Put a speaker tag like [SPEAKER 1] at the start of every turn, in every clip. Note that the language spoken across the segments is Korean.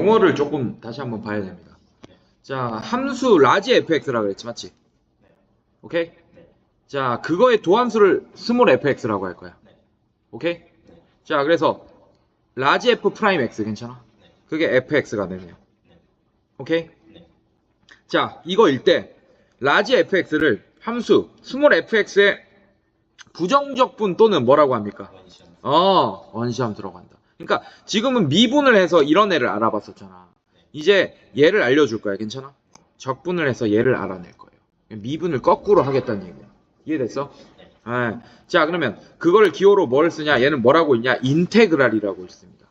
[SPEAKER 1] 용어를 조금 다시 한번 봐야 됩니다. 자, 함수 라지 fx라고 그랬지, 맞지? 오케이? 자, 그거의 도함수를 스몰 fx라고 할 거야. 오케이? 자, 그래서 라지 f 프라임 x 괜찮아? 그게 fx가 되네요. 오케이? 자, 이거일 때 라지 fx를 함수 스몰 fx의 부정적분 또는 뭐라고 합니까? 원시함 들어간다. 그러니까 지금은 미분을 해서 이런 애를 알아봤었잖아. 이제 얘를 알려줄 거야. 괜찮아? 적분을 해서 얘를 알아낼 거예요. 미분을 거꾸로 하겠다는 얘기야. 이해됐어? 네. 자, 그러면 그걸 기호로 뭘 쓰냐? 얘는 뭐라고 있냐? 인테그랄이라고 있습니다.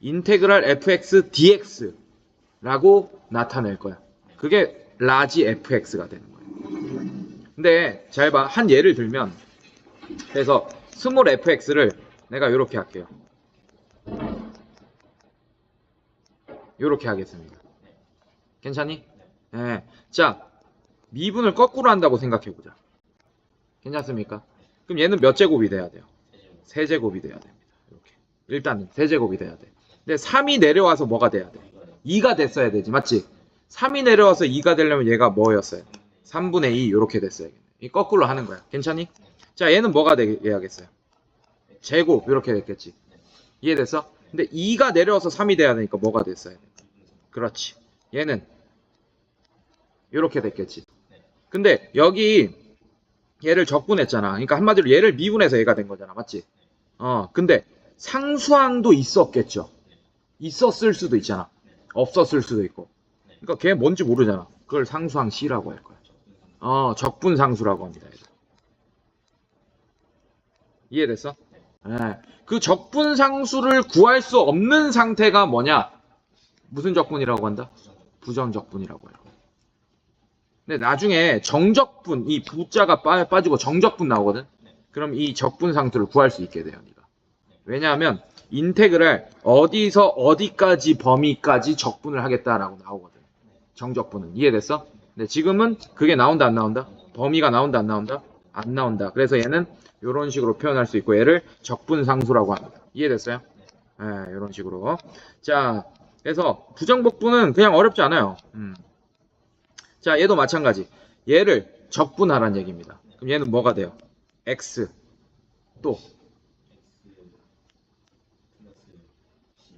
[SPEAKER 1] 인테그랄 fx dx라고 나타낼 거야. 그게 라지 fx가 되는 거예요. 근데 잘 봐. 한 예를 들면 그래서 스몰 fx를 내가 이렇게 할게요. 이렇게 하겠습니다. 괜찮니? 네. 자, 미분을 거꾸로 한다고 생각해보자. 괜찮습니까? 그럼 얘는 몇 제곱이 돼야 돼요? 세제곱이 돼야 됩니다. 이렇게. 일단은 세제곱이 돼야 돼. 근데 3이 내려와서 뭐가 돼야 돼? 2가 됐어야 되지. 맞지? 3이 내려와서 2가 되려면 얘가 뭐였어요? 3분의 2 이렇게 됐어야겠네. 이 거꾸로 하는 거야. 괜찮니? 자, 얘는 뭐가 돼야겠어요? 제곱 이렇게 됐겠지. 이해됐어? 근데 2가 내려와서 3이 돼야 되니까 뭐가 됐어야 돼? 그렇지. 얘는 이렇게 됐겠지. 근데 여기 얘를 적분했잖아. 그러니까 한마디로 얘를 미분해서 얘가 된 거잖아. 맞지? 근데 상수항도 있었겠죠. 있었을 수도 있잖아. 없었을 수도 있고. 그러니까 걔 뭔지 모르잖아. 그걸 상수항 C라고 할 거야. 적분상수라고 합니다. 이해됐어? 네. 그 적분상수를 구할 수 없는 상태가 뭐냐? 무슨 적분이라고 한다? 부정적분이라고 해요. 근데 나중에 정적분, 이 부자가 빠지고 정적분 나오거든? 그럼 이 적분 상수를 구할 수 있게 돼요. 네가. 왜냐하면 인테그랄 어디서 어디까지 범위까지 적분을 하겠다라고 나오거든. 정적분은. 이해됐어? 근데 지금은 그게 나온다 안 나온다? 범위가 나온다 안 나온다? 안 나온다. 그래서 얘는 이런 식으로 표현할 수 있고 얘를 적분상수라고 합니다. 이해됐어요? 네, 이런 식으로. 자, 그래서 부정복분은 그냥 어렵지 않아요. 자, 얘도 마찬가지. 얘를 적분하란 얘기입니다. 그럼 얘는 뭐가 돼요? x 또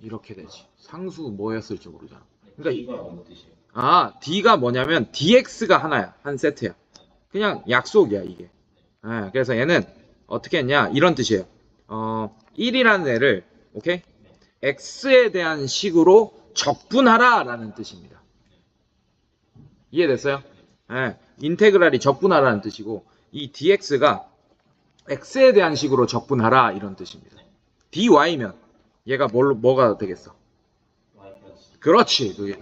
[SPEAKER 1] 이렇게 되지. 상수 뭐였을지 모르잖아. 그러니까 d가 뭐냐면 dx가 하나야. 한 세트야. 그냥 약속이야 이게. 네, 그래서 얘는 어떻게 했냐? 이런 뜻이에요. 1이라는 애를 오케이? x에 대한 식으로 적분하라 라는 뜻입니다. 이해됐어요? 네, 인테그랄이 적분하라는 뜻이고 이 dx가 x에 대한 식으로 적분하라 이런 뜻입니다. dy면 얘가 뭐가 되겠어? 그렇지. 그게.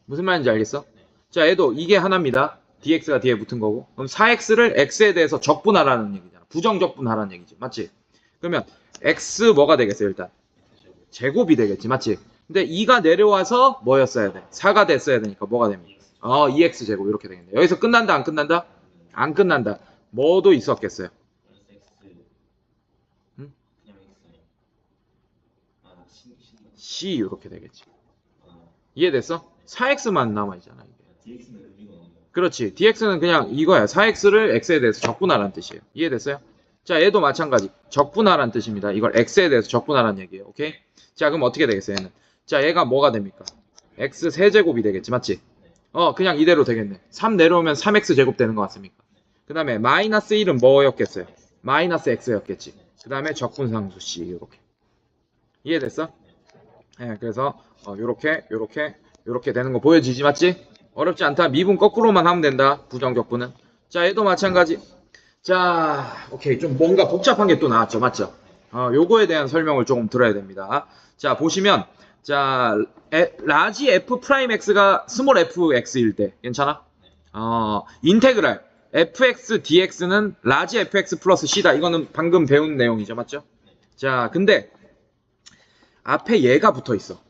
[SPEAKER 1] 무슨 말인지 알겠어? 자, 얘도 이게 하나입니다. dx가 뒤에 붙은 거고. 그럼 4x를 x에 대해서 적분하라는 얘기잖아. 부정적분하라는 얘기지. 맞지? 그러면 x 뭐가 되겠어요, 일단? 제곱이 되겠지. 맞지? 근데 2가 내려와서 뭐였어야 돼? 4가 됐어야 되니까 뭐가 됩니까? 2x 제곱 이렇게 되겠네. 여기서 끝난다, 안 끝난다? 안 끝난다. 뭐도 있었겠어요? 응? C 이렇게 되겠지. 이해됐어? 4x만 남아있잖아. 이게. 그렇지. dx는 그냥 이거야. 4x를 x에 대해서 적분하라는 뜻이에요. 이해됐어요? 자, 얘도 마찬가지. 적분하라는 뜻입니다. 이걸 x에 대해서 적분하라는 얘기예요. 오케이? 자, 그럼 어떻게 되겠어요, 얘는? 자, 얘가 뭐가 됩니까? x 세제곱이 되겠지. 맞지? 그냥 이대로 되겠네. 3 내려오면 3x 제곱 되는 것 같습니까? 그 다음에 마이너스 1은 뭐였겠어요? 마이너스 x였겠지. 그 다음에 적분상수 c 이렇게. 이해됐어? 네, 그래서 요렇게 되는 거 보여지지. 맞지? 어렵지 않다. 미분 거꾸로만 하면 된다. 부정적분은. 자, 얘도 마찬가지. 자, 오케이. 좀 뭔가 복잡한 게 또 나왔죠. 맞죠? 요거에 대한 설명을 조금 들어야 됩니다. 자, 보시면 자, 라지 f 프라임 x가 스몰 fx일 때 괜찮아? 인테그랄 fx dx는 라지 fx 플러스 c다. 이거는 방금 배운 내용이죠. 맞죠? 자, 근데 앞에 얘가 붙어 있어.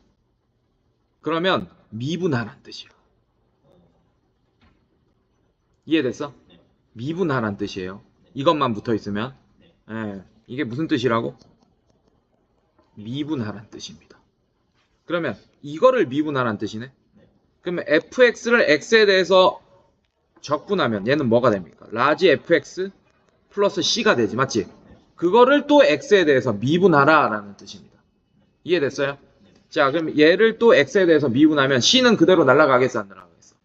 [SPEAKER 1] 그러면 미분하라는 뜻이에요. 이해됐어? 미분하라는 뜻이에요. 이것만 붙어 있으면. 이게 무슨 뜻이라고? 미분하라는 뜻입니다. 그러면 이거를 미분하라는 뜻이네. 그러면 fx를 x에 대해서 적분하면 얘는 뭐가 됩니까? 라지 fx 플러스 c가 되지, 맞지? 그거를 또 x에 대해서 미분하라 라는 뜻입니다. 이해됐어요? 자, 그럼 얘를 또 x에 대해서 미분하면 c는 그대로 날아가겠어, 안 날아가겠어?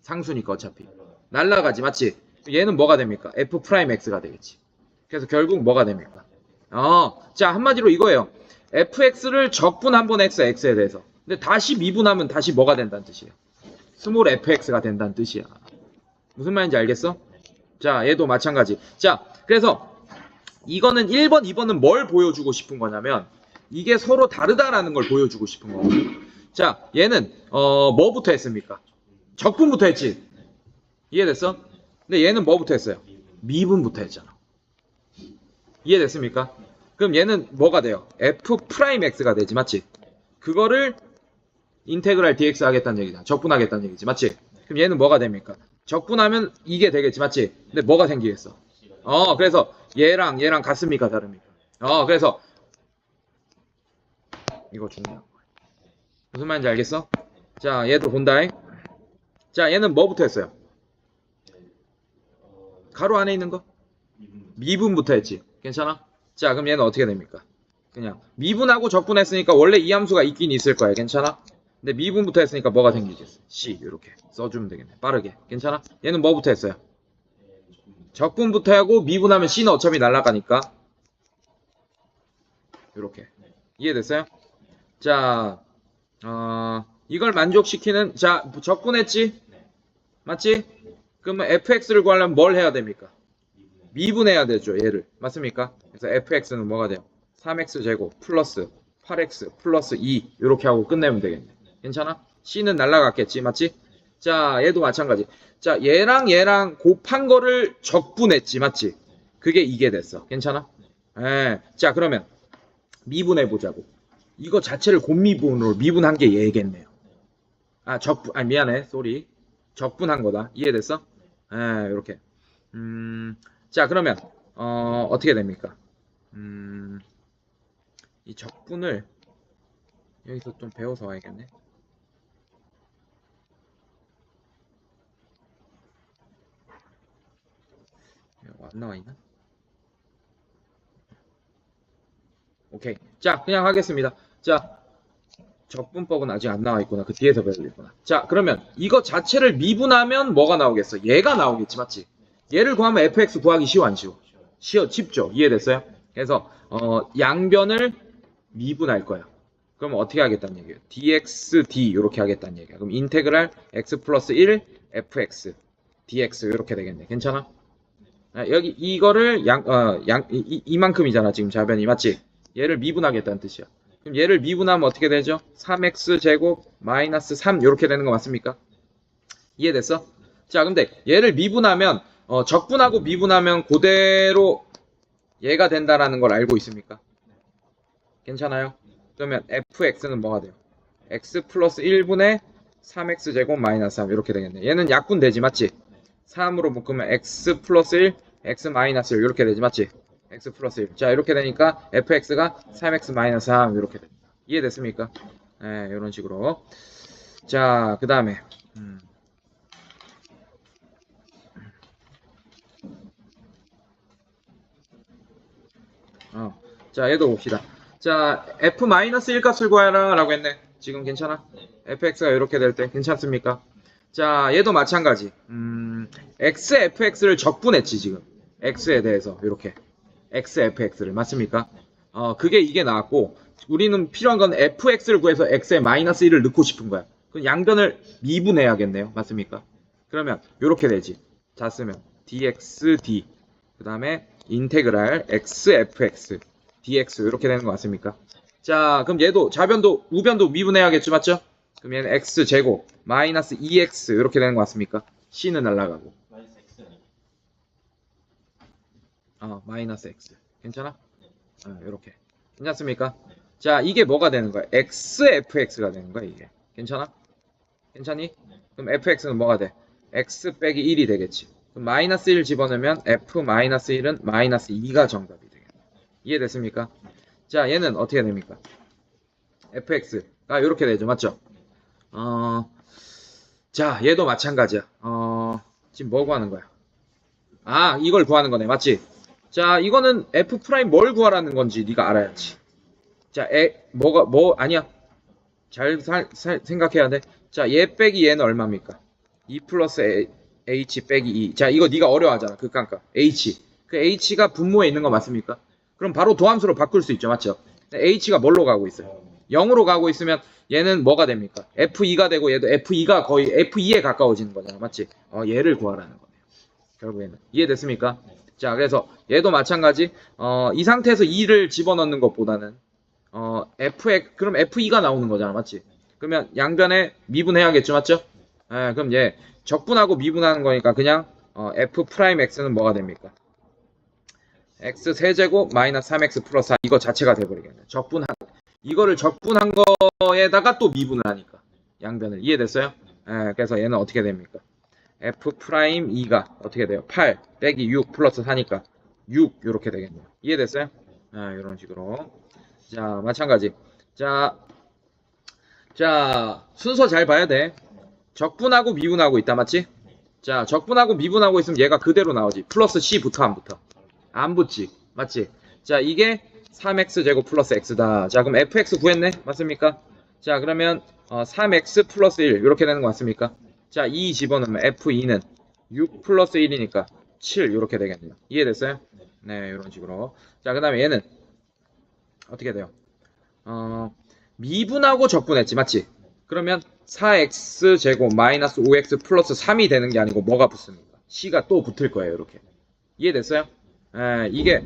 [SPEAKER 1] 상수니까 어차피 날아가지, 맞지? 얘는 뭐가 됩니까? f'x가 되겠지. 그래서 결국 뭐가 됩니까? 자, 한마디로 이거예요. fx를 적분 한번 x에 대해서. 근데 다시 미분하면 다시 뭐가 된다는 뜻이에요? 스몰 fx가 된다는 뜻이야. 무슨 말인지 알겠어? 자, 얘도 마찬가지. 자, 그래서 이거는 1번, 2번은 뭘 보여주고 싶은 거냐면 이게 서로 다르다라는 걸 보여주고 싶은 거고. 자, 얘는 뭐부터 했습니까? 적분부터 했지. 이해됐어? 근데 얘는 뭐부터 했어요? 미분부터 했잖아. 이해됐습니까? 그럼 얘는 뭐가 돼요? f'x가 되지, 맞지? 그거를 인테그랄 dx 하겠다는 얘기잖아. 적분하겠다는 얘기지, 맞지? 그럼 얘는 뭐가 됩니까? 적분하면 이게 되겠지, 맞지? 근데 뭐가 생기겠어? 그래서 얘랑 같습니까, 다릅니까? 그래서 이거 중요한 거야. 무슨 말인지 알겠어? 자, 얘도 본다. 자, 얘는 뭐부터 했어요? 가로 안에 있는 거? 미분부터 했지. 괜찮아? 자, 그럼 얘는 어떻게 됩니까? 그냥 미분하고 적분했으니까 원래 이 함수가 있긴 있을 거야. 괜찮아? 근데 미분부터 했으니까 뭐가 생기겠어? C 이렇게 써주면 되겠네. 빠르게. 괜찮아? 얘는 뭐부터 했어요? 적분부터 하고 미분하면 C는 어차피 날아가니까 이렇게. 이해됐어요? 자, 이걸 만족시키는, 자, 적분했지? 맞지? 그러면 fx를 구하려면 뭘 해야 됩니까? 미분해야 되죠, 얘를. 맞습니까? 그래서 fx는 뭐가 돼요? 3x 제곱 플러스 8x 플러스 2 이렇게 하고 끝내면 되겠네. 괜찮아? c는 날라갔겠지, 맞지? 자, 얘도 마찬가지. 자, 얘랑 곱한 거를 적분했지, 맞지? 그게 이게 됐어. 괜찮아? 자, 그러면 미분해보자고. 이거 자체를 곱미분으로 미분한 게 얘겠네요. 미안해. 쏘리. 적분한 거다. 이해됐어? 이렇게. 자, 그러면, 어떻게 됩니까? 이 적분을 여기서 좀 배워서 와야겠네. 안 나와 있나? 오케이. 자, 그냥 하겠습니다. 자, 적분법은 아직 안 나와 있구나. 그 뒤에서 배우겠구나. 자, 그러면 이거 자체를 미분하면 뭐가 나오겠어? 얘가 나오겠지, 맞지? 얘를 구하면 fx 구하기 쉬워, 안 쉬워? 쉽죠? 이해됐어요? 그래서 양변을 미분할 거야. 그럼 어떻게 하겠다는 얘기예요? dx, d 이렇게 하겠다는 얘기야. 그럼 인테그랄 x 플러스 1 fx dx 이렇게 되겠네. 괜찮아? 여기 이거를 이만큼이잖아, 지금 좌변이, 맞지? 얘를 미분하겠다는 뜻이야. 그럼 얘를 미분하면 어떻게 되죠? 3x 제곱 마이너스 3 이렇게 되는 거 맞습니까? 이해됐어? 자, 근데 얘를 미분하면 적분하고 미분하면 그대로 얘가 된다라는 걸 알고 있습니까? 괜찮아요? 그러면 fx는 뭐가 돼요? x 플러스 1분의 3x 제곱 마이너스 3 이렇게 되겠네. 얘는 약분되지, 맞지? 3으로 묶으면 x 플러스 1 x 마이너스 1 이렇게 되지, 맞지? x 플러스 1. 자, 이렇게 되니까 fx가 3x 마이너스 3 이렇게 됩니다. 이해됐습니까? 이런 식으로. 자, 그 다음에 자, 얘도 봅시다. 자, f-1 값을 구하라 라고 했네. 지금 괜찮아? fx가 이렇게 될 때 괜찮습니까? 자, 얘도 마찬가지. x, fx를 적분했지, 지금. x에 대해서 이렇게. x, fx를. 맞습니까? 그게 이게 나왔고 우리는 필요한 건 fx를 구해서 x에 마이너스 1을 넣고 싶은 거야. 그럼 양변을 미분해야겠네요. 맞습니까? 그러면 이렇게 되지. 자, 쓰면 dx, d 그 다음에 인테그랄 x, fx dx 이렇게 되는 거 맞습니까? 자, 그럼 얘도 좌변도 우변도 미분해야겠죠, 맞죠? 그럼 얘는 x 제곱 마이너스 2x 이렇게 되는 거 맞습니까? c는 날라가고 마이너스 x 괜찮아? 이렇게 괜찮습니까? 자, 이게 뭐가 되는 거야? x, fx가 되는 거야, 이게. 괜찮아? 괜찮니? 그럼 fx는 뭐가 돼? x 빼기 1이 되겠지. 그럼 마이너스 1 집어넣으면 f 마이너스 1은 마이너스 2가 정답이 되겠네. 이해됐습니까? 자, 얘는 어떻게 됩니까? fx 이렇게 되죠. 맞죠? 자, 얘도 마찬가지야. 지금 뭐 구하는 거야? 이걸 구하는 거네. 맞지? 자, 이거는 f 프라임 뭘 구하라는 건지 네가 알아야지. 자, 아니야. 잘 생각해야 돼. 자, 얘 빼기 얘는 얼마입니까? 2 플러스 h 빼기 2. 자, 이거 네가 어려워하잖아. 극한값. h. 그 h가 분모에 있는 거 맞습니까? 그럼 바로 도함수로 바꿀 수 있죠. 맞죠? h가 뭘로 가고 있어요? 0으로 가고 있으면 얘는 뭐가 됩니까? f2가 되고 얘도 f2가 거의 f2에 가까워지는 거잖아. 맞지? 얘를 구하라는 거네요. 결국에는. 이해됐습니까? 자, 그래서 얘도 마찬가지. 이 상태에서 2를 집어넣는 것보다는 그럼 f2가 나오는 거잖아. 맞지? 그러면 양변에 미분해야겠죠. 맞죠? 그럼 얘 적분하고 미분하는 거니까 그냥 f 프라임 x는 뭐가 됩니까? x 세제곱 마이너스 3x 플러스 4 이거 자체가 돼버리겠네. 이거를 적분한 거에다가 또 미분을 하니까 양변을. 이해됐어요? 그래서 얘는 어떻게 됩니까? f 프라임 2가 어떻게 돼요? 8 빼기 6 플러스 4니까 6 이렇게 되겠네요. 이해됐어요? 이런 식으로. 자, 마찬가지. 자, 순서 잘 봐야 돼. 적분하고 미분하고 있다. 맞지? 자, 적분하고 미분하고 있으면 얘가 그대로 나오지. 플러스 c 붙어 안 붙어? 안 붙지. 맞지? 자, 이게 3x 제곱 플러스 x다. 자, 그럼 fx 구했네? 맞습니까? 자, 그러면 3x 플러스 1 이렇게 되는 거 맞습니까? 자, 2 집어넣으면 f2는 6 플러스 1이니까 7 이렇게 되겠네요. 이해됐어요? 네, 이런 식으로. 자, 그 다음에 얘는 어떻게 돼요? 미분하고 적분했지. 맞지? 그러면 4x 제곱 마이너스 5x 플러스 3이 되는 게 아니고 뭐가 붙습니까? c가 또 붙을 거예요. 이렇게. 이해됐어요? 이게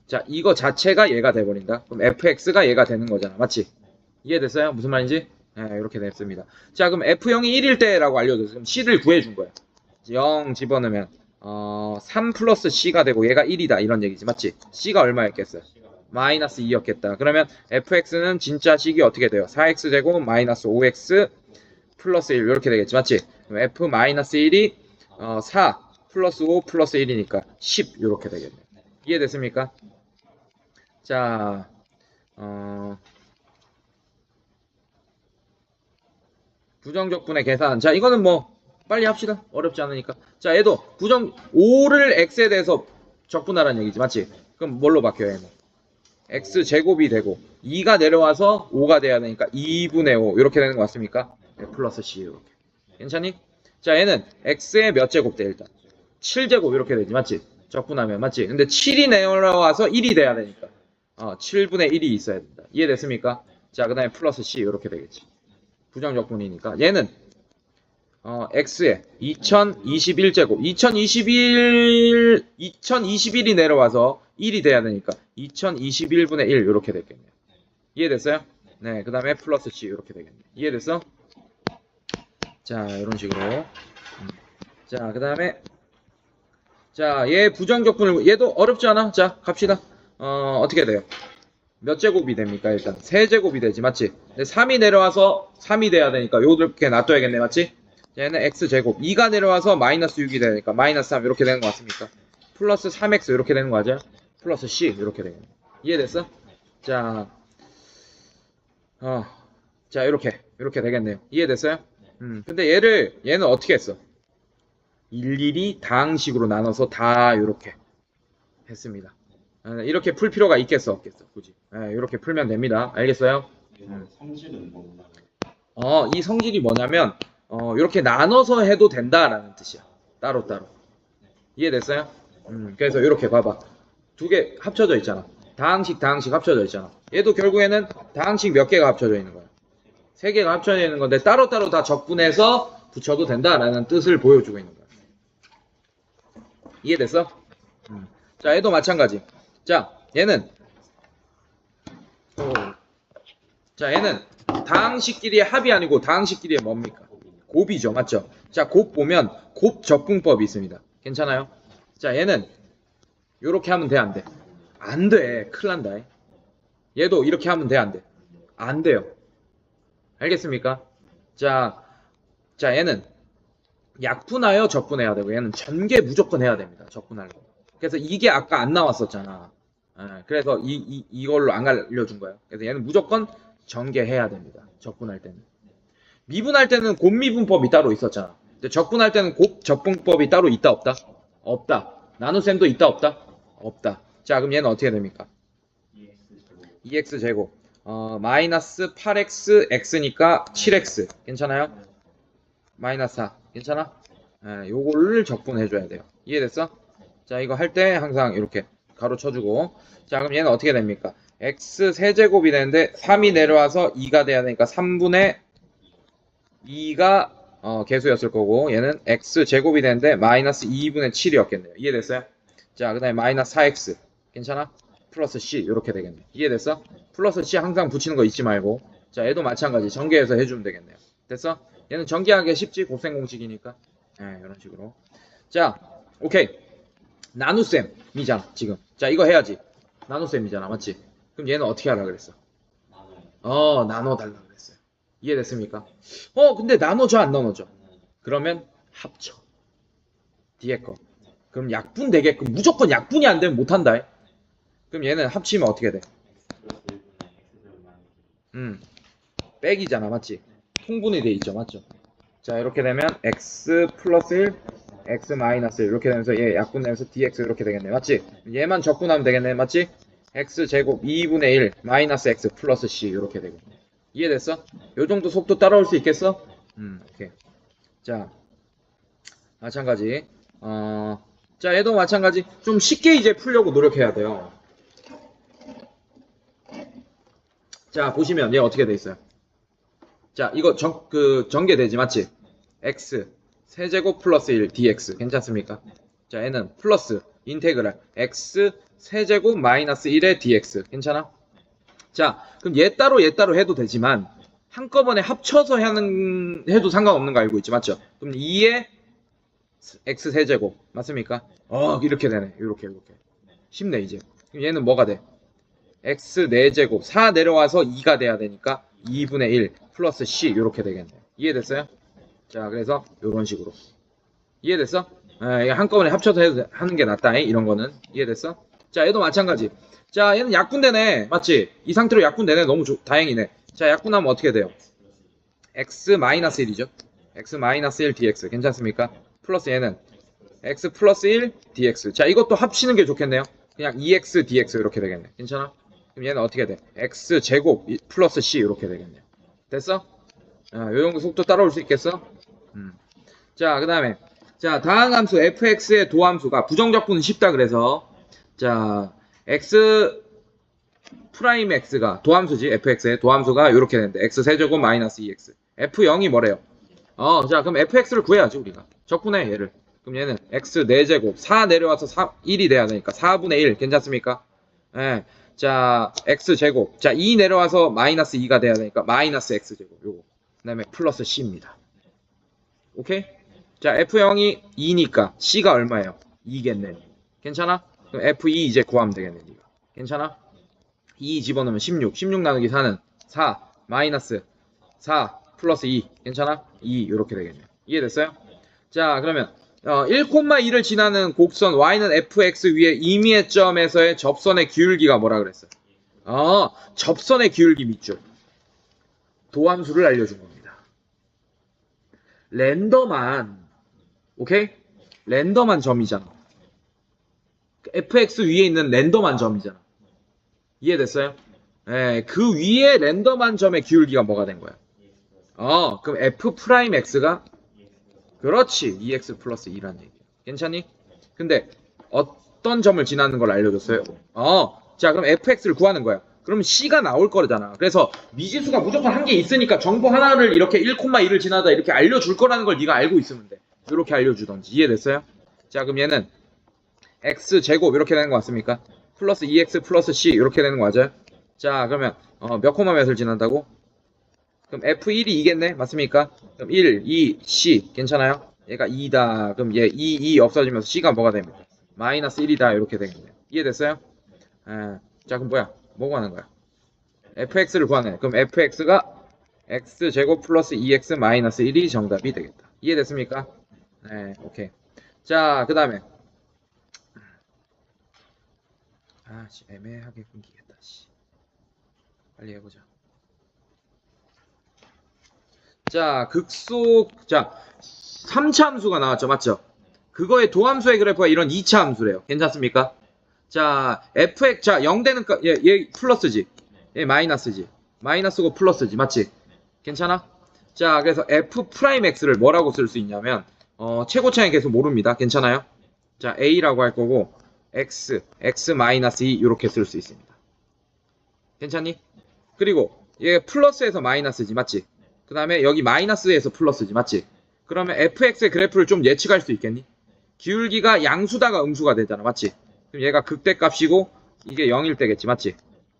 [SPEAKER 1] 자, 이거 자체가 얘가 돼버린다. 그럼 fx가 얘가 되는 거잖아. 맞지? 이해됐어요? 무슨 말인지? 이렇게 됐습니다. 자, 그럼 f0이 1일 때라고 알려줘서 그럼 c를 구해준 거야. 0 집어넣으면 3 플러스 c가 되고 얘가 1이다 이런 얘기지. 맞지? c가 얼마였겠어요? 마이너스 2였겠다. 그러면 fx는 진짜 식이 어떻게 돼요? 4x 제곱 마이너스 5x 플러스 1 이렇게 되겠지. 맞지? 그럼 f 마이너스 1이 4 플러스 5 플러스 1이니까 10 이렇게 되겠네요. 이해됐습니까? 자, 부정적분의 계산. 자, 이거는 뭐 빨리 합시다. 어렵지 않으니까. 자, 얘도 5를 x에 대해서 적분하라는 얘기지. 맞지? 그럼 뭘로 바뀌어요, 얘는? x 제곱이 되고 2가 내려와서 5가 돼야 되니까 2분의 5 이렇게 되는 거 맞습니까? 네, 플러스 c 이렇게. 괜찮니? 자, 얘는 x의 몇 제곱 돼 일단? 7제곱 이렇게 되지. 맞지? 적분하면 맞지? 근데 7이 내려와서 1이 돼야 되니까 7분의 1이 있어야 된다. 이해됐습니까? 자, 그 다음에 플러스 c 이렇게 되겠지. 부정적분이니까 얘는 x에 2021제곱 2021이 내려와서 1이 돼야 되니까 2021분의 1 이렇게 되겠네요. 이해됐어요? 네, 그 다음에 플러스 c 이렇게 되겠네요. 이해됐어? 자, 이런 식으로. 자, 그 다음에 자, 얘 부정적분을 얘도 어렵지 않아? 자, 갑시다. 어떻게 돼요? 몇 제곱이 됩니까? 일단 세제곱이 되지. 맞지? 근데 3이 내려와서 3이 돼야 되니까 요렇게 놔둬야겠네. 맞지? 얘는 x제곱 2가 내려와서 마이너스 6이 되니까 마이너스 3 이렇게 되는 거 맞습니까? 플러스 3x 이렇게 되는 거 맞아요? 플러스 c 이렇게 되겠네. 이해됐어? 자, 자, 이렇게 되겠네요. 이해됐어요? 근데 얘는 어떻게 했어? 일일이 다항식으로 나눠서 다 이렇게 했습니다. 이렇게 풀 필요가 있겠어 없겠어? 굳이 이렇게 풀면 됩니다. 알겠어요?
[SPEAKER 2] 성질은 뭔가?
[SPEAKER 1] 이 성질이 뭐냐면 이렇게 나눠서 해도 된다라는 뜻이야. 따로따로. 이해됐어요? 그래서 이렇게 봐봐. 두 개 합쳐져 있잖아. 다항식 합쳐져 있잖아. 얘도 결국에는 다항식 몇 개가 합쳐져 있는 거야. 세 개가 합쳐져 있는 건데 따로따로 다 적분해서 붙여도 된다라는 뜻을 보여주고 있는 거야. 이해됐어? 자, 얘도 마찬가지. 자, 얘는 다항식끼리의 합이 아니고 다항식끼리의 뭡니까? 곱이죠. 맞죠? 자, 곱 보면 곱 적분법이 있습니다. 괜찮아요? 자, 얘는 요렇게 하면 돼, 안 돼? 안 돼. 큰일 난다. 얘도 이렇게 하면 돼, 안 돼? 안 돼요. 알겠습니까? 자, 얘는 약분하여 적분해야 되고 얘는 전개 무조건 해야 됩니다. 적분하려고. 그래서 이게 아까 안 나왔었잖아. 그래서 이걸로 안 알려준 거예요. 그래서 얘는 무조건 전개해야 됩니다. 적분할 때는. 미분할 때는 곱미분법이 따로 있었잖아. 근데 적분할 때는 곱적분법이 따로 있다 없다? 없다. 나눗셈도 있다 없다? 없다. 자, 그럼 얘는 어떻게 됩니까? 2x제곱 마이너스 8x x니까 7x 괜찮아요? 마이너스 4 괜찮아? 요거를 적분해줘야 돼요. 이해됐어? 자, 이거 할 때 항상 이렇게 가로 쳐주고. 자, 그럼 얘는 어떻게 됩니까? x 세제곱이 되는데 3이 내려와서 2가 돼야 되니까 3분의 2가 개수였을 거고, 얘는 x 제곱이 되는데 마이너스 2분의 7이었겠네요. 이해됐어요? 자, 그 다음에 마이너스 4x 괜찮아? 플러스 c 이렇게 되겠네. 이해됐어? 플러스 c 항상 붙이는 거 잊지 말고. 자, 얘도 마찬가지 전개해서 해주면 되겠네요. 됐어? 얘는 전개하기 쉽지, 곱셈 공식이니까. 이런 식으로. 자, 오케이. 나눗셈이잖아 지금. 자, 이거 해야지. 나눗셈이잖아 맞지? 그럼 얘는 어떻게 하라 그랬어? 나눠달라 그랬어요. 이해됐습니까? 근데 나눠줘 안 나눠줘? 그러면 합쳐. 뒤에 거. 그럼 약분 되게끔 무조건 약분이 안 되면 못한다. 그럼 얘는 합치면 어떻게 돼? 빼기잖아 맞지? 통분이 돼 있죠 맞죠? 자, 이렇게 되면 x 플러스 1 x 마이너스 1 이렇게 되면서 얘 약분되면서 dx 이렇게 되겠네 맞지? 얘만 적분하면 되겠네 맞지? x 제곱 2분의 1 마이너스 x 플러스 c 이렇게 되겠네. 이해됐어? 요 정도 속도 따라올 수 있겠어? 오케이. 자, 마찬가지. 자, 얘도 마찬가지. 좀 쉽게 이제 풀려고 노력해야 돼요. 자, 보시면 얘 어떻게 돼 있어요? 자, 이거 전개되지 맞지? x 세제곱 플러스 1 dx 괜찮습니까? 자, 얘는 플러스 인테그랄 x 세제곱 마이너스 1의 dx 괜찮아? 자, 그럼 얘 따로 해도 되지만 한꺼번에 합쳐서 해도 상관없는 거 알고 있지 맞죠? 그럼 2의 x 세제곱 맞습니까? 이렇게 되네. 이렇게 쉽네 이제. 그럼 얘는 뭐가 돼? x 4제곱 4 내려와서 2가 돼야 되니까 2분의 1 플러스 c 이렇게 되겠네요. 이해됐어요? 자, 그래서 이런 식으로. 이해됐어? 한꺼번에 합쳐서 하는 게 낫다. 이런 거는. 이해됐어? 자, 얘도 마찬가지. 자, 얘는 약분되네. 맞지? 이 상태로 약분되네. 너무 다행이네. 자, 약분하면 어떻게 돼요? x-1이죠. x-1 dx. 괜찮습니까? 플러스 얘는 x 플러스 1 dx. 자, 이것도 합치는 게 좋겠네요. 그냥 2x dx 이렇게 되겠네. 괜찮아? 그럼 얘는 어떻게 돼? x 제곱 플러스 c 이렇게 되겠네요. 됐어? 요 정도 속도 따라올 수 있겠어? 자, 그 다음에 자, 다항함수 fx의 도함수가 부정적분은 쉽다 그래서 자, x 프라임 x가 도함수지 fx의 도함수가 이렇게 되는데 x 세제곱 마이너스 2x f0이 뭐래요? 자, 그럼 fx를 구해야지 우리가. 적분해 얘를. 그럼 얘는 x 4제곱 4 내려와서 1이 돼야 되니까 4분의 1 괜찮습니까? 자, x제곱 자, 2 내려와서 마이너스 2가 돼야 되니까 마이너스 x제곱 요거. 그 다음에 플러스 c입니다. 오케이? 자, f0이 2니까 c가 얼마예요? 2겠네. 괜찮아? 그럼 f2 이제 구하면 되겠네. 네가. 괜찮아? 2 집어넣으면 16 나누기 4는 4 마이너스 4 플러스 2 괜찮아? 2 이렇게 되겠네. 이해됐어요? 자, 그러면 1,2를 지나는 곡선 y는 fx 위에 임의의 점에서의 접선의 기울기가 뭐라 그랬어요? 접선의 기울기 밑줄 도함수를 알려준 겁니다. 랜덤한 오케이? 랜덤한 점이잖아. fx 위에 있는 랜덤한 점이잖아. 이해됐어요? 그 위에 랜덤한 점의 기울기가 뭐가 된 거야? 그럼 f 프라임 x가 그렇지 2x 플러스 2란 얘기야. 괜찮니? 근데 어떤 점을 지나는 걸 알려줬어요? 자, 그럼 fx를 구하는 거야. 그럼 c가 나올 거잖아. 그래서 미지수가 무조건 한 개 있으니까 정보 하나를 이렇게 1,2를 지나다 이렇게 알려줄 거라는 걸 네가 알고 있으면 돼. 이렇게 알려주던지. 이해됐어요? 자, 그럼 얘는 x 제곱 이렇게 되는 거 맞습니까? 플러스 2x 플러스 c 이렇게 되는 거 맞아요? 자, 그러면 몇 콤마 몇을 지난다고? 그럼 f1이 2겠네? 맞습니까? 그럼 1, 2, c 괜찮아요? 얘가 2다. 그럼 얘 2 없어지면서 c가 뭐가 됩니까? 마이너스 1이다. 이렇게 되겠네요. 이해됐어요? 자, 그럼 뭐야? 뭐 구하는 거야? fx를 구하네. 그럼 fx가 x제곱 플러스 2x 마이너스 1이 정답이 되겠다. 이해됐습니까? 오케이. 자, 그 다음에 애매하게 끊기겠다. 빨리 해보자. 자, 자, 3차 함수가 나왔죠. 맞죠? 그거의 도함수의 그래프가 이런 2차 함수래요. 괜찮습니까? 자, fx, 자, 0 되는, 얘 플러스지. 얘 마이너스지. 마이너스고 플러스지. 맞지? 괜찮아? 자, 그래서 f'x를 뭐라고 쓸 수 있냐면, 최고차이 계속 모릅니다. 괜찮아요? 자, a라고 할 거고, x 마이너스 2 이렇게 쓸 수 있습니다. 괜찮니? 그리고 얘 플러스에서 마이너스지. 맞지? 그 다음에 여기 마이너스에서 플러스지. 맞지? 그러면 fx의 그래프를 좀 예측할 수 있겠니? 기울기가 양수다가 음수가 되잖아. 맞지? 그럼 얘가 극대값이고 이게 0일 때겠지. 맞지?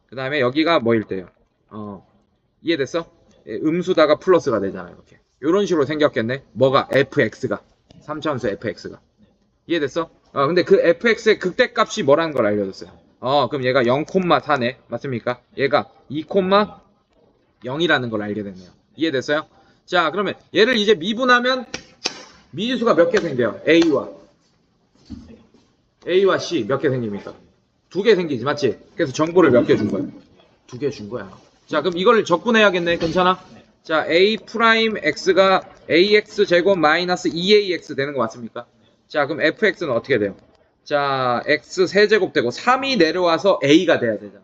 [SPEAKER 1] 그 다음에 여기가 뭐일 때요? 이해됐어? 예, 음수다가 플러스가 되잖아. 이렇게. 이런 식으로 생겼겠네. 뭐가? fx가. 3차함수 fx가. 이해됐어? 근데 그 fx의 극대값이 뭐라는 걸 알려줬어요. 그럼 얘가 0,4네. 맞습니까? 얘가 2,0이라는 걸 알게 됐네요. 이해됐어요? 자, 그러면 얘를 이제 미분하면 미지수가 몇 개 생겨요? A와 C 몇 개 생깁니까? 2개 생기지, 맞지? 그래서 정보를 몇 개 준 거야? 2개 준 거야. 자, 그럼 이걸 적분해야겠네. 괜찮아? 자, A 프라임 X가 AX 제곱 마이너스 2AX 되는 거 맞습니까? 자, 그럼 FX는 어떻게 돼요? 자, X 세제곱 되고 3이 내려와서 A가 돼야 되잖아.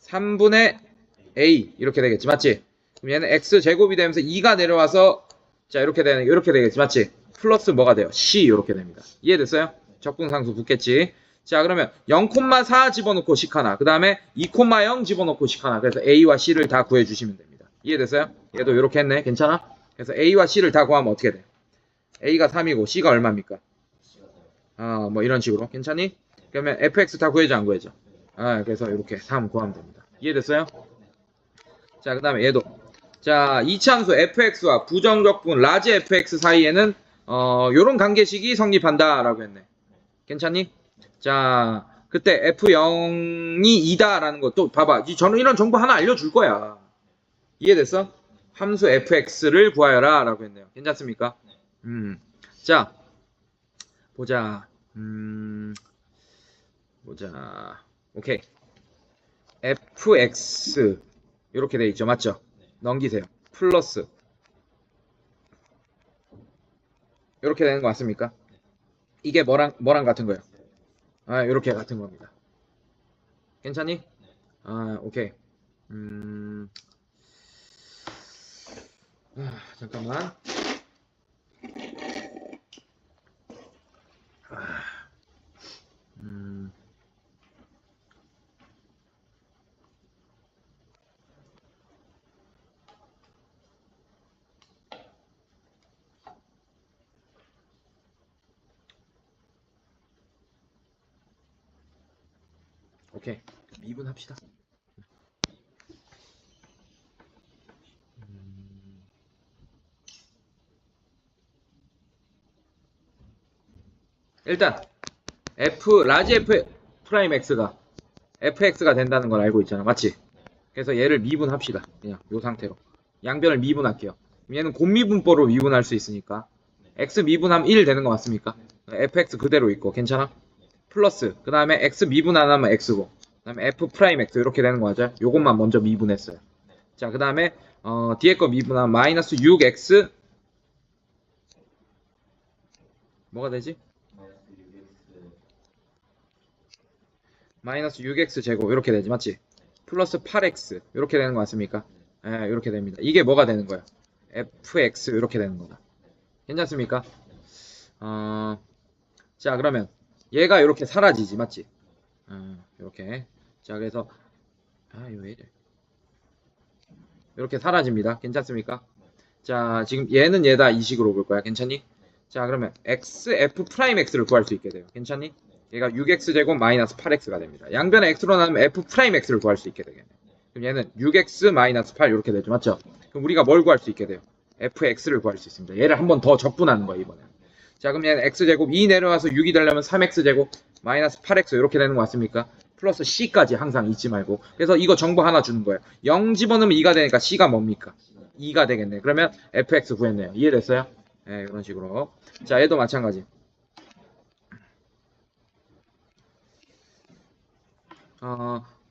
[SPEAKER 1] 3분의 A 이렇게 되겠지, 맞지? 그럼 얘는 X 제곱이 되면서 2가 내려와서 자, 이렇게 되겠지, 맞지? 플러스 뭐가 돼요? C 이렇게 됩니다. 이해됐어요? 적분상수 붙겠지. 자, 그러면 0,4 집어넣고 식 하나, 그 다음에 2,0 집어넣고 식 하나. 그래서 A와 C를 다 구해주시면 됩니다. 이해됐어요? 얘도 이렇게 했네. 괜찮아? 그래서 A와 C를 다 구하면 어떻게 돼? A가 3이고 C가 얼마입니까? 뭐 이런 식으로. 괜찮니? 그러면 fx 다 구해줘, 안 구해줘? 그래서 이렇게 3 구하면 됩니다. 이해됐어요? 자, 그 다음에 얘도. 자, 이차함수 fx와 부정적분 라지 fx 사이에는 요런 관계식이 성립한다라고 했네. 괜찮니? 자, 그때 f0이 2다라는 것도 봐봐. 저는 이런 정보 하나 알려줄 거야. 이해됐어? 함수 fx를 구하여라 라고 했네요. 괜찮습니까? 자, 보자. 오케이. fx 이렇게 돼 있죠. 맞죠? 넘기세요. 플러스 이렇게 되는 거 맞습니까? 이게 뭐랑 같은 거예요? 이렇게 같은 겁니다. 괜찮니? 오케이. 잠깐만. 오케이. 미분합시다. 일단 라지 f 프라임 x가 fx가 된다는 걸 알고 있잖아. 맞지? 그래서 얘를 미분합시다. 그냥 이 상태로. 양변을 미분할게요. 얘는 곱미분법으로 미분할 수 있으니까 x 미분하면 1 되는 거 맞습니까? fx 그대로 있고 괜찮아? 플러스 그 다음에 x 미분 안 하면 x고 그 다음에 f 프라임 x 이렇게 되는 거 맞아요? 요것만 먼저 미분했어요. 자, 그 다음에 뒤에 거 미분하면 마이너스 6x 뭐가 되지? 마이너스 6x 제곱 이렇게 되지, 맞지? 플러스 8x 이렇게 되는 거 맞습니까? 이렇게 됩니다. 이게 뭐가 되는 거야? fx 이렇게 되는 거다. 괜찮습니까? 자, 그러면 얘가 이렇게 사라지지, 맞지? 이렇게. 자, 그래서 이거 왜 이래? 이렇게 사라집니다. 괜찮습니까? 자, 지금 얘는 얘다 이 식으로 볼 거야. 괜찮니? 자, 그러면 f 프라임 x를 구할 수 있게 돼요. 괜찮니? 얘가 6x 제곱 마이너스 8x가 됩니다. 양변에 x로 나누면 f 프라임 x를 구할 수 있게 되겠네. 그럼 얘는 6x 마이너스 8 이렇게 되죠. 맞죠? 그럼 우리가 뭘 구할 수 있게 돼요? fx를 구할 수 있습니다. 얘를 한 번 더 적분하는 거야, 이번에는. 자, 그럼 얘는 x제곱 2 내려와서 6이 되려면 3x제곱 마이너스 8x 이렇게 되는 거 맞습니까? 플러스 c까지 항상 잊지 말고. 그래서 이거 정보 하나 주는 거예요. 0 집어넣으면 2가 되니까 c가 뭡니까? 2가 되겠네. 그러면 fx 구했네요. 이해됐어요? 네, 이런 식으로. 자, 얘도 마찬가지.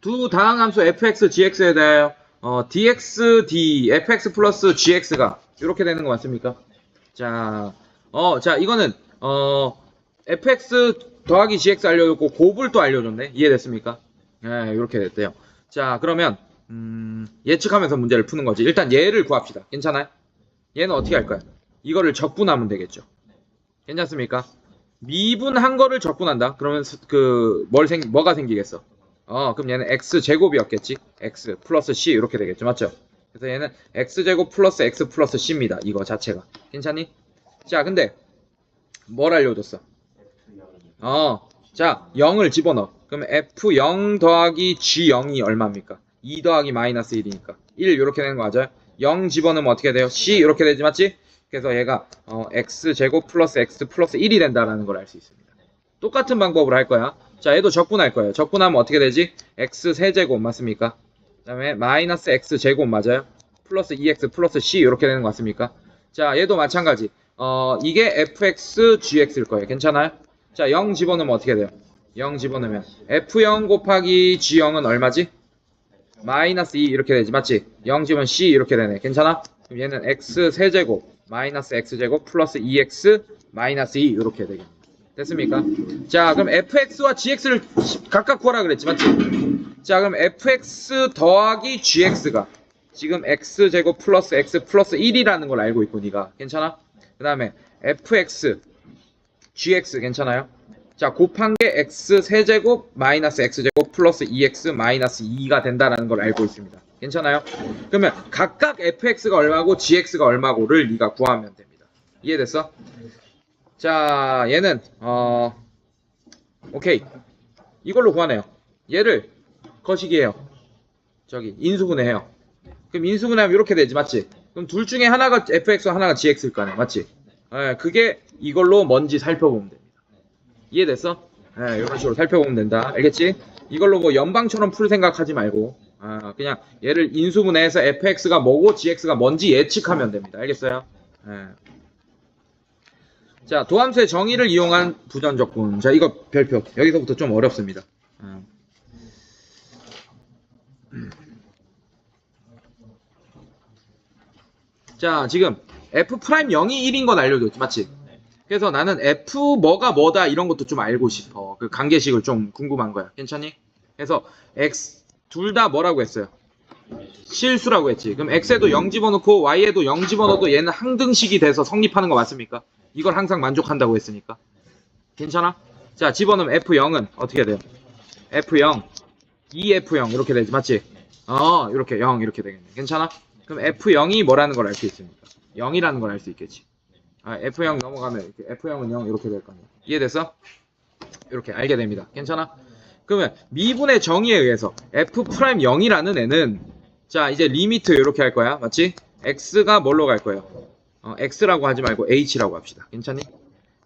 [SPEAKER 1] 두 다항함수 fx, gx에 대하여 dx, fx 플러스 gx가 이렇게 되는 거 맞습니까? 자, 자, 이거는, fx 더하기 gx 알려줬고, 곱을 또 알려줬네. 이해됐습니까? 네, 이렇게 됐대요. 자, 그러면, 예측하면서 문제를 푸는 거지. 일단 얘를 구합시다. 괜찮아요? 얘는 어떻게 할까요? 이거를 적분하면 되겠죠. 괜찮습니까? 미분한 거를 적분한다. 그러면 뭐가 생기겠어? 그럼 얘는 x제곱이었겠지. x 플러스 c 이렇게 되겠죠. 맞죠? 그래서 얘는 x제곱 플러스 x 플러스 c입니다. 이거 자체가. 괜찮니? 자, 근데 뭘 알려줬어? 자, 0을 집어넣어. 그러면 f0 더하기 g0이 얼마입니까? 2 더하기 마이너스 1이니까 1 이렇게 되는 거 맞아요? 0 집어넣으면 어떻게 돼요? c 이렇게 되지 맞지? 그래서 얘가 x제곱 플러스 x 플러스 1이 된다라는 걸 알 수 있습니다. 똑같은 방법으로 할 거야. 자, 얘도 적분할 거예요. 적분하면 어떻게 되지? x 세제곱 맞습니까? 그 다음에 마이너스 x제곱 맞아요? 플러스 2x 플러스 c 이렇게 되는 거 맞습니까? 자, 얘도 마찬가지. 이게 fx gx일 거예요. 괜찮아요? 자, 0 집어넣으면 어떻게 돼요? 0 집어넣으면 f0 곱하기 g0은 얼마지? 마이너스 2 이렇게 되지 맞지? 0 집은 c 이렇게 되네. 괜찮아? 그럼 얘는 x 세제곱 마이너스 x제곱 플러스 2x 마이너스 2 이렇게 되겠네. 됐습니까? 자, 그럼 fx와 gx를 각각 구하라 그랬지 맞지? 자, 그럼 fx 더하기 gx가 지금 x제곱 플러스 x 플러스 1이라는 걸 알고 있고 니가 괜찮아? 그 다음에 fx gx 괜찮아요? 자, 곱한 게 x 세제곱 마이너스 x제곱 플러스 2x 마이너스 2가 된다는 걸 알고 있습니다. 괜찮아요? 그러면 각각 fx가 얼마고 gx가 얼마고를 네가 구하면 됩니다. 이해됐어? 자, 얘는 오케이. 이걸로 구하네요. 얘를 거시기해요. 저기 인수분해해요. 그럼 인수분해하면 이렇게 되지 맞지? 그럼 둘 중에 하나가 fx와 하나가 gx일 거 아니야 맞지? 그게 이걸로 뭔지 살펴보면 됩니다. 이해됐어? 이런 식으로 살펴보면 된다. 알겠지? 이걸로 뭐 연방처럼 풀 생각하지 말고 그냥 얘를 인수분해해서 fx가 뭐고 gx가 뭔지 예측하면 됩니다. 알겠어요? 자, 도함수의 정의를 이용한 부전적분. 자, 이거 별표. 여기서부터 좀 어렵습니다. 자, 지금 f'0이 1인 건 알려줬지, 맞지? 그래서 나는 f 뭐가 뭐다 이런 것도 좀 알고 싶어. 그 관계식을 좀 궁금한 거야. 괜찮니? 그래서 x 둘 다 뭐라고 했어요? 실수라고 했지. 그럼 x에도 0 집어넣고 y에도 0 집어넣어도 얘는 항등식이 돼서 성립하는 거 맞습니까? 이걸 항상 만족한다고 했으니까. 괜찮아? 자, 집어넣으면 f0은 어떻게 돼요? f0, 2f0 이렇게 되지, 맞지? 이렇게 0 이렇게 되겠네. 괜찮아? 그럼 f0이 뭐라는 걸 알 수 있습니까? 0이라는 걸 알 수 있겠지. f0 넘어가면 이렇게 f0은 0 이렇게 될 거 아니야. 이해됐어? 이렇게 알게 됩니다. 괜찮아? 그러면 미분의 정의에 의해서 f'0이라는 애는 자, 이제 리미트 이렇게 할 거야. 맞지? x가 뭘로 갈 거예요? x라고 하지 말고 h라고 합시다. 괜찮니?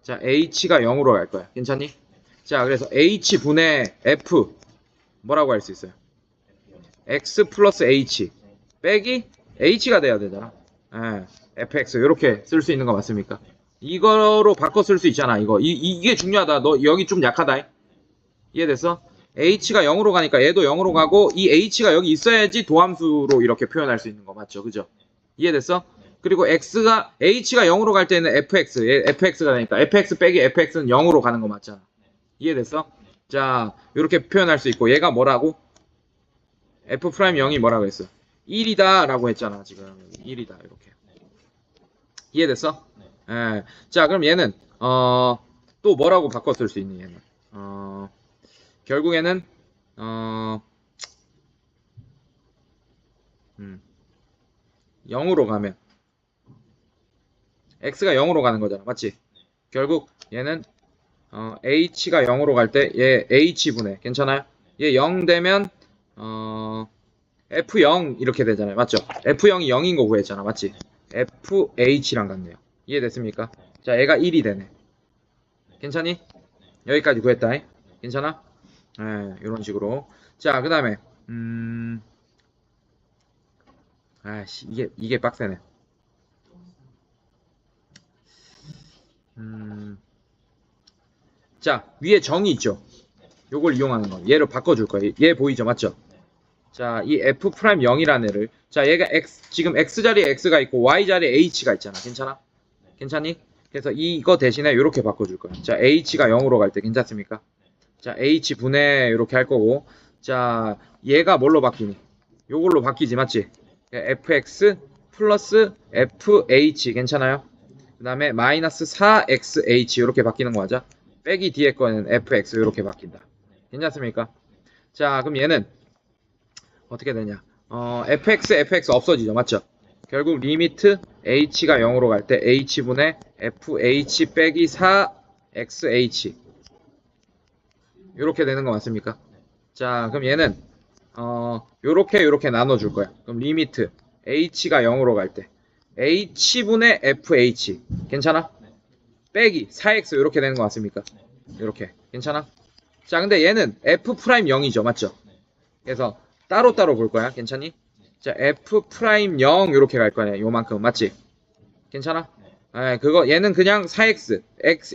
[SPEAKER 1] 자, h가 0으로 갈 거야. 괜찮니? 자, 그래서 h분의 f 뭐라고 할 수 있어요? x 플러스 h 빼기 h가 돼야 되잖아. fx 이렇게 쓸 수 있는 거 맞습니까? 이거로 바꿔 쓸 수 있잖아. 이게 중요하다. 너 여기 좀 약하다. 이해됐어? h가 0으로 가니까 얘도 0으로 가고 이 h가 여기 있어야지 도함수로 이렇게 표현할 수 있는 거 맞죠? 그죠? 이해됐어? 그리고 h가 0으로 갈 때는 fx가 되니까 fx 빼기 fx는 0으로 가는 거 맞잖아. 이해됐어? 자, 이렇게 표현할 수 있고 얘가 뭐라고? f'0이 뭐라고 했어? 1이다 라고 했잖아. 지금 1이다 이렇게. 이해됐어? 자, 그럼 얘는 또 뭐라고 바꿔 쓸 수 있니? 얘는 결국에는 0으로 가면 x가 0으로 가는 거잖아. 맞지? 결국 얘는 h가 0으로 갈 때 얘 h분해. 괜찮아요? 얘 0 되면 f0 이렇게 되잖아요. 맞죠? f0이 0인 거 구했잖아. 맞지? fh랑 같네요. 이해됐습니까? 자, 얘가 1이 되네. 괜찮니? 여기까지 구했다. 괜찮아? 이런 식으로. 자, 그 다음에 아이씨, 이게 빡세네. 자, 위에 정의 있죠? 요걸 이용하는 거. 얘를 바꿔줄 거예요. 얘 보이죠? 맞죠? 자, 이 f 프라임 0이라는 애를 자, 얘가 x 지금 x 자리에 x가 있고 y 자리에 h가 있잖아. 괜찮아? 괜찮니? 그래서 이거 대신에 이렇게 바꿔줄 거야. 자, h가 0으로 갈 때 괜찮습니까? 자, h 분해 이렇게 할 거고, 자, 얘가 뭘로 바뀌니? 요걸로 바뀌지, 맞지? fx 플러스 fh 괜찮아요? 그 다음에 마이너스 4xh 이렇게 바뀌는 거 맞아? 빼기 뒤에 거는 fx 이렇게 바뀐다. 괜찮습니까? 자, 그럼 얘는 어떻게 되냐? fx 없어지죠, 맞죠? 결국 리미트 h가 0으로 갈 때 h분의 fh 빼기 4xh 이렇게 되는 거 맞습니까? 자, 그럼 얘는 요렇게 나눠줄 거야. 그럼 리미트 h가 0으로 갈 때 h분의 fh 괜찮아? 빼기 4x 이렇게 되는 거 맞습니까? 이렇게 괜찮아? 자, 근데 얘는 f 프라임 0이죠, 맞죠? 그래서 따로따로 볼 거야. 괜찮니? 자, f 프라임 0 이렇게 갈 거네. 요만큼 맞지? 괜찮아? 그거 얘는 그냥 4x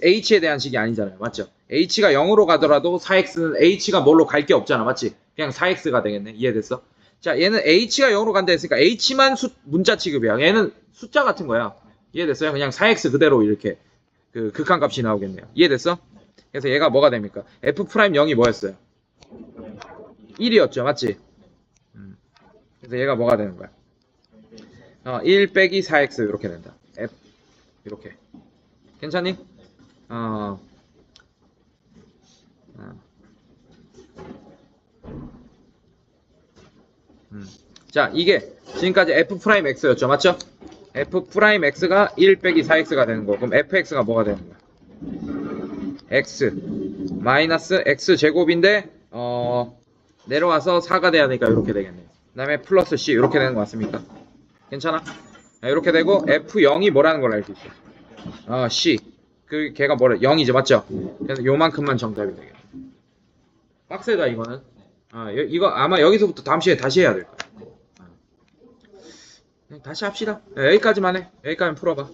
[SPEAKER 1] h에 대한 식이 아니잖아요, 맞죠? h가 0으로 가더라도 4x는 h가 뭘로 갈 게 없잖아, 맞지? 그냥 4x가 되겠네. 이해됐어? 자, 얘는 h가 0으로 간다 했으니까 h만 문자 취급이야. 얘는 숫자 같은 거야. 이해됐어요? 그냥 4x 그대로 이렇게 그 극한값이 나오겠네요. 이해됐어? 그래서 얘가 뭐가 됩니까? f 프라임 0이 뭐였어요? 1이었죠, 맞지? 그래서 얘가 뭐가 되는 거야? 1 빼기 4x 이렇게 된다. f 이렇게. 괜찮니? 자, 이게 지금까지 f 프라임 x였죠, 맞죠? f 프라임 x가 1 빼기 4x가 되는 거. 그럼 fx가 뭐가 되는 거야? x 마이너스 x 제곱인데 내려와서 4가 돼야 되니까 이렇게 되겠네요. 그 다음에 플러스 c 이렇게 되는 거 맞습니까? 괜찮아? 이렇게 되고 f0이 뭐라는 걸 알 수 있어. c 그 걔가 뭐래? 0이죠, 맞죠? 그래서 요만큼만 정답이 되겠네. 빡세다 이거는. 이거 아마 여기서부터 다음 시간에 다시 해야 될 거야. 다시 합시다. 여기까지만 해. 여기까지 풀어봐.